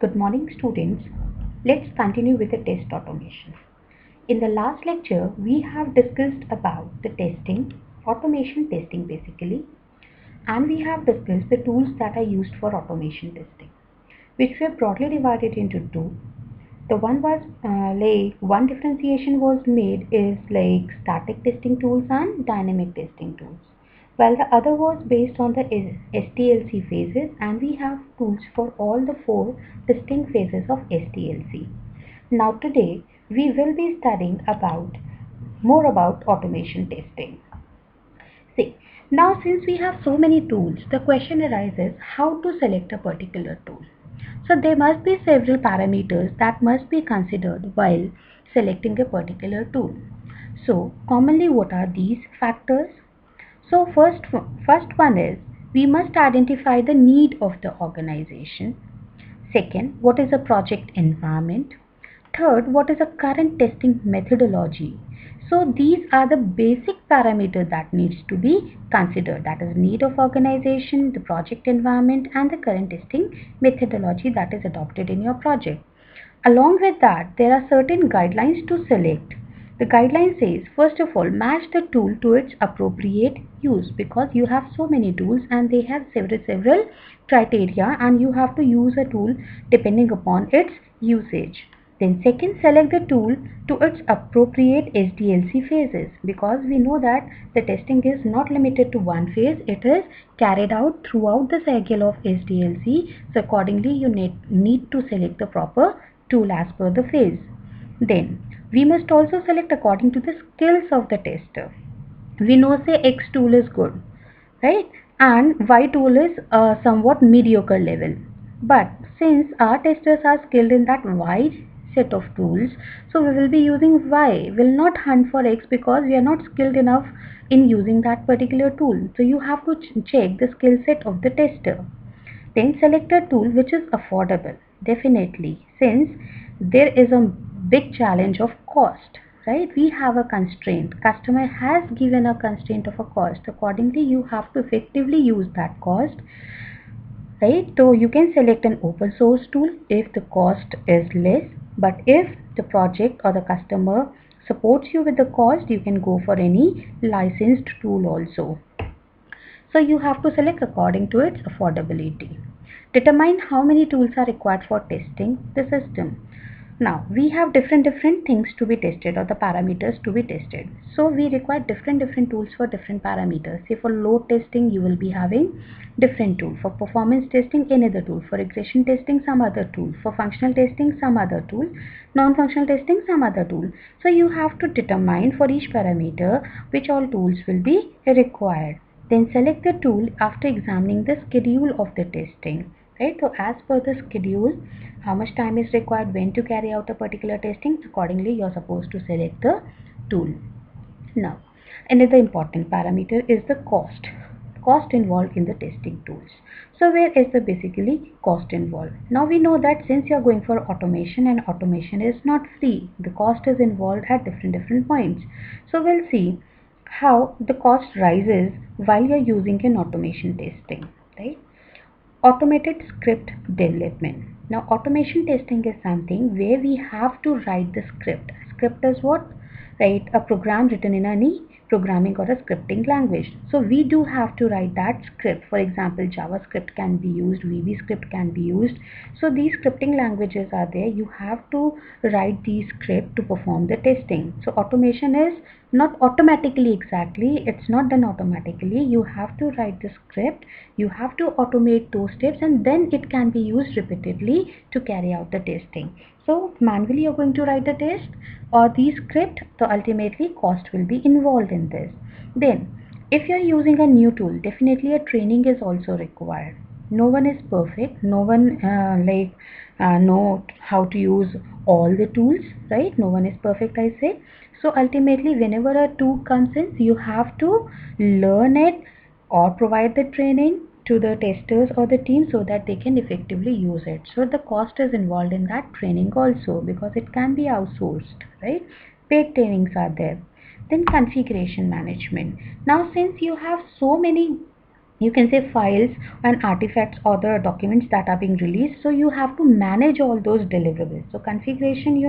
Good morning, students. Let's continue with the test automation. In the last lecture, we have discussed about the testing, automation testing basically, and we have discussed the tools that are used for automation testing, which were broadly divided into two. The one was one differentiation was made is like static testing tools and dynamic testing tools, while the other was based on the SDLC phases, and we have tools for all the four distinct phases of SDLC. Now today we will be studying about more about automation testing. See, now since we have so many tools, the question arises how to select a particular tool. So there must be several parameters that must be considered while selecting a particular tool. So commonly what are these factors? So first one is we must identify the need of the organization. Second, what is the project environment? Third, what is the current testing methodology? So these are the basic parameters that needs to be considered. That is need of organization, the project environment and the current testing methodology that is adopted in your project. Along with that, there are certain guidelines to select. The guideline says, first of all, match the tool to its appropriate use, because you have so many tools and they have several criteria and you have to use a tool depending upon its usage. Then second, select the tool to its appropriate SDLC phases, because we know that the testing is not limited to one phase, it is carried out throughout the cycle of SDLC. So accordingly you need to select the proper tool as per the phase. Then we must also select according to the skills of the tester. We know say X tool is good, right? And Y tool is somewhat mediocre level. But since our testers are skilled in that Y set of tools, so we will be using Y, will not hunt for X because we are not skilled enough in using that particular tool. So you have to check the skill set of the tester. Then select a tool which is affordable, definitely, since there is a big challenge of cost, right? We have a constraint. Customer has given a constraint of a cost. Accordingly, you have to effectively use that cost, right? So you can select an open source tool if the cost is less, but if the project or the customer supports you with the cost, you can go for any licensed tool also. So you have to select according to its affordability. Determine how many tools are required for testing the system. Now we have different things to be tested, or the parameters to be tested. So we require different tools for different parameters. Say for load testing you will be having different tool. For performance testing another tool. For regression testing some other tool. For functional testing some other tool. Non-functional testing some other tool. So you have to determine for each parameter which all tools will be required. Then select the tool after examining the schedule of the testing. Right? So as per the schedule, how much time is required, when to carry out a particular testing, accordingly you are supposed to select the tool. Now, another important parameter is the cost involved in the testing tools. So where is the basically cost involved? Now we know that since you are going for automation and automation is not free, the cost is involved at different points. So we'll see how the cost rises while you're using an automation testing, right? Automated script development. Now automation testing is something where we have to write the script. Script is what? Right, a program written in any programming or a scripting language. So we do have to write that script. For example, JavaScript can be used, VB script can be used. So these scripting languages are there. You have to write these script to perform the testing. So automation is not automatically, exactly, it's not done automatically. You have to write the script, you have to automate those steps, and then it can be used repeatedly to carry out the testing. So manually you're going to write the test or the script, so ultimately cost will be involved in this. Then if you're using a new tool, definitely a training is also required. No one is perfect, no one know how to use all the tools, right? No one is perfect, I say. So ultimately whenever a tool comes in, you have to learn it or provide the training to the testers or the team so that they can effectively use it. So the cost is involved in that training also, because it can be outsourced, right? Paid trainings are there. Then configuration management. Now since you have so many you can say files and artifacts or the documents that are being released. So you have to manage all those deliverables. So configuration,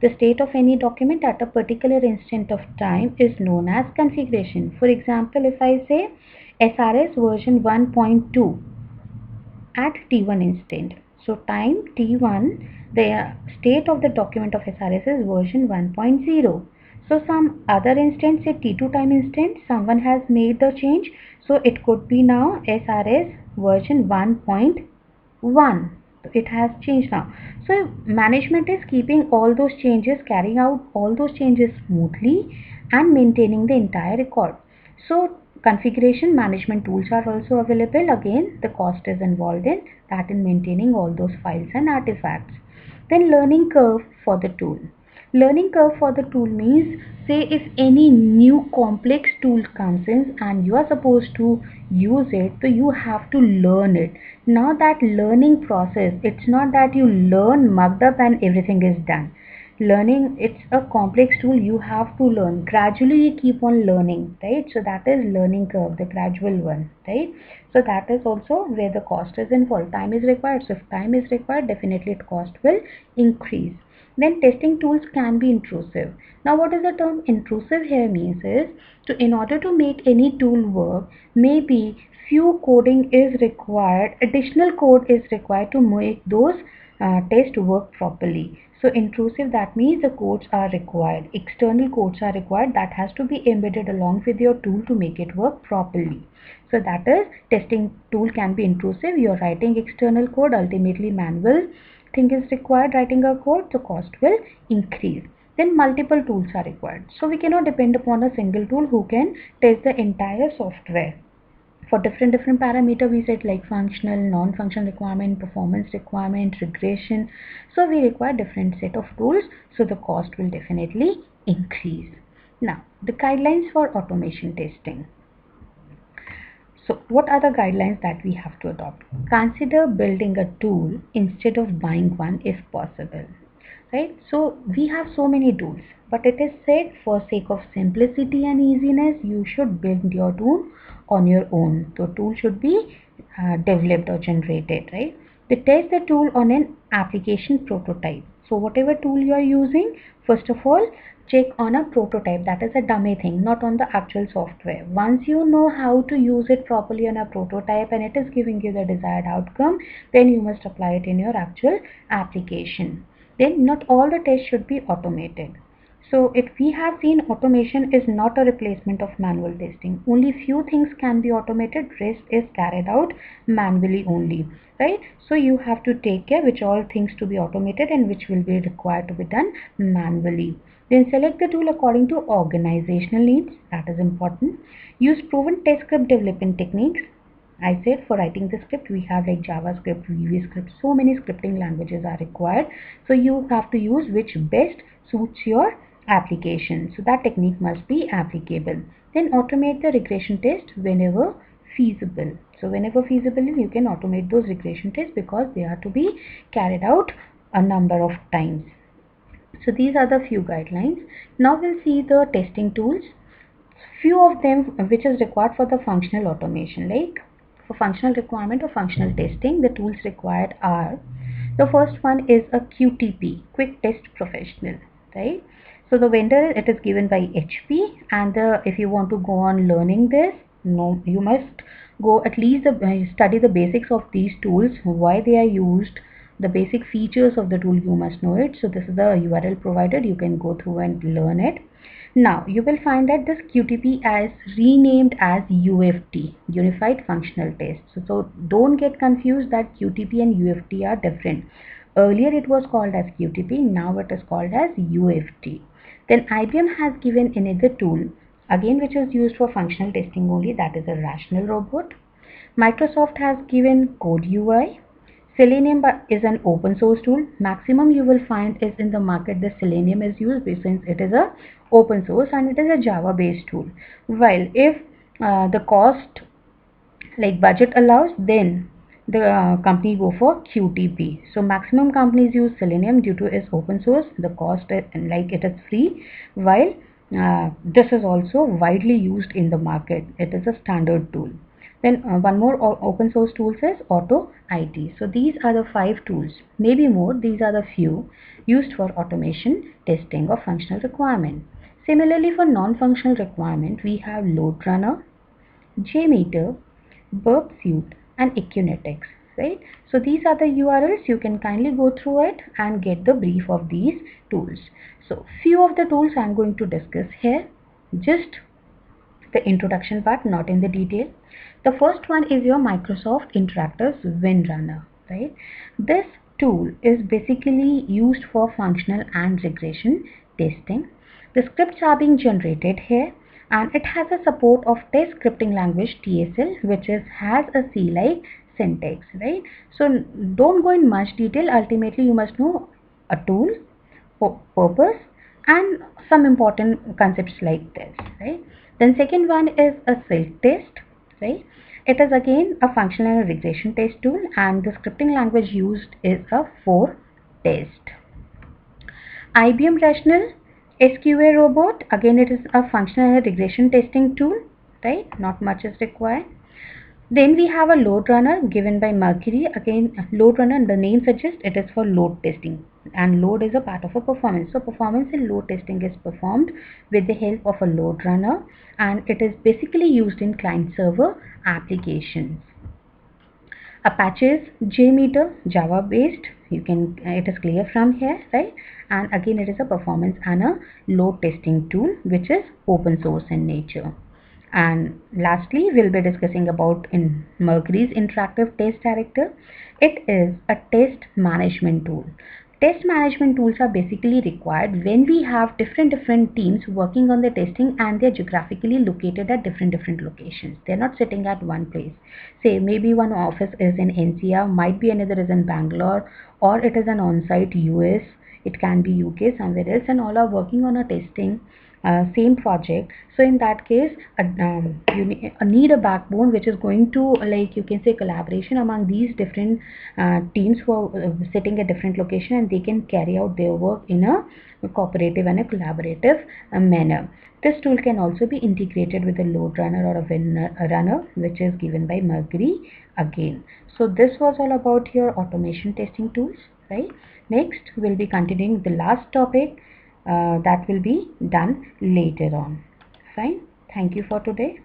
the state of any document at a particular instant of time is known as configuration. For example, if I say SRS version 1.2 at T1 instant. So time T1, the state of the document of SRS is version 1.0. So some other instance, say T2 time instant, someone has made the change. So it could be now SRS version 1.1. It has changed now. So management is keeping all those changes, carrying out all those changes smoothly and maintaining the entire record. So configuration management tools are also available. Again, the cost is involved in that, in maintaining all those files and artifacts. Then learning curve for the tool. Learning curve for the tool means, say if any new complex tool comes in and you are supposed to use it, so you have to learn it. Now that learning process, it's not that you learn mugged up and everything is done. Learning, it's a complex tool, you have to learn gradually, you keep on learning, right? So that is learning curve, the gradual one, right? So that is also where the cost is involved. Time is required, so if time is required, definitely cost will increase. Then testing tools can be intrusive. Now what is the term intrusive here means is, to in order to make any tool work, maybe few coding is required, additional code is required to make those tests work properly. So intrusive, that means the codes are required, external codes are required, that has to be embedded along with your tool to make it work properly. So that is, testing tool can be intrusive, you are writing external code, ultimately manual thing is required, writing a code, the cost will increase. Then multiple tools are required. So we cannot depend upon a single tool who can test the entire software. For different parameter, we said like functional, non-functional requirement, performance requirement, regression. So we require different set of tools, so the cost will definitely increase. Now the guidelines for automation testing. So what are the guidelines that we have to adopt? Consider building a tool instead of buying one if possible, right? So we have so many tools, but it is said for sake of simplicity and easiness, you should build your tool on your own. The tool should be developed or generated, right? To test the tool on an application prototype. So whatever tool you are using, first of all, check on a prototype, that is a dummy thing, not on the actual software. Once you know how to use it properly on a prototype and it is giving you the desired outcome, then you must apply it in your actual application. Then not all the tests should be automated. So if we have seen, automation is not a replacement of manual testing. Only few things can be automated, rest is carried out manually only, right? So you have to take care which all things to be automated and which will be required to be done manually. Then select the tool according to organizational needs, that is important. Use proven test script development techniques. I said for writing the script, we have like JavaScript, VBScript, so many scripting languages are required. So you have to use which best suits your application. So that technique must be applicable. Then automate the regression test whenever feasible. So whenever feasible, you can automate those regression tests because they are to be carried out a number of times. So these are the few guidelines. Now we'll see the testing tools. Few of them which is required for the functional automation, like for functional requirement or functional testing, the tools required are, the first one is a QTP, Quick Test Professional, right? So the vendor, it is given by HP, and if you want to go on learning this, no, you must go at least study the basics of these tools, why they are used, the basic features of the tool, you must know it. So this is the URL provided, you can go through and learn it. Now you will find that this QTP is renamed as UFT, Unified Functional Test. So don't get confused that QTP and UFT are different. Earlier it was called as QTP, now it is called as UFT. Then IBM has given another tool, again which is used for functional testing only, that is a Rational Robot. Microsoft has given Code UI. Selenium is an open source tool. Maximum you will find is in the market the Selenium is used since it is a open source and it is a Java based tool. While if the cost like budget allows, then the company go for QTP. So maximum companies use Selenium due to its open source, the cost like it is free, while this is also widely used in the market. It is a standard tool. Then one more open source tools is AutoIT. So these are the 5 tools, maybe more. These are the few used for automation testing of functional requirement. Similarly, for non-functional requirement, we have LoadRunner, JMeter, Burp Suite, and Equinetics, right? So these are the URLs. You can kindly go through it and get the brief of these tools. So few of the tools I'm going to discuss here, just the introduction part, not in the detail. The first one is your Microsoft Interactive's WinRunner, right? This tool is basically used for functional and regression testing. The scripts are being generated here, and it has a support of test scripting language TSL, which has a C-like syntax, right? So don't go in much detail. Ultimately, you must know a tool, purpose, and some important concepts like this, right? Then second one is a self-test, right? It is again a functional and regression test tool, and the scripting language used is a for-test. IBM Rational SQA Robot, again it is a functional and regression testing tool, right? Not much is required. Then we have a load runner given by Mercury. Again, load runner, the name suggests it is for load testing, and load is a part of a performance. So performance in load testing is performed with the help of a load runner, and it is basically used in client server applications. Apache's JMeter, Java based. It is clear from here, right? And again, it is a performance and a load testing tool, which is open source in nature. And lastly, we'll be discussing about in Mercury's Interactive Test Director. It is a test management tool. Test management tools are basically required when we have different teams working on the testing, and they're geographically located at different locations. They're not sitting at one place. Say maybe one office is in NCR, might be another is in Bangalore, or it is an on-site US, it can be UK, somewhere else, and all are working on a testing same project. So in that case, you need a backbone which is going to, like you can say, collaboration among these different teams who are sitting at different location, and they can carry out their work in a cooperative and a collaborative manner. This tool can also be integrated with a load runner or a WinRunner, which is given by Mercury again. So this was all about your automation testing tools, right? Next, we'll be continuing the last topic that will be done later on. Fine. Thank you for today.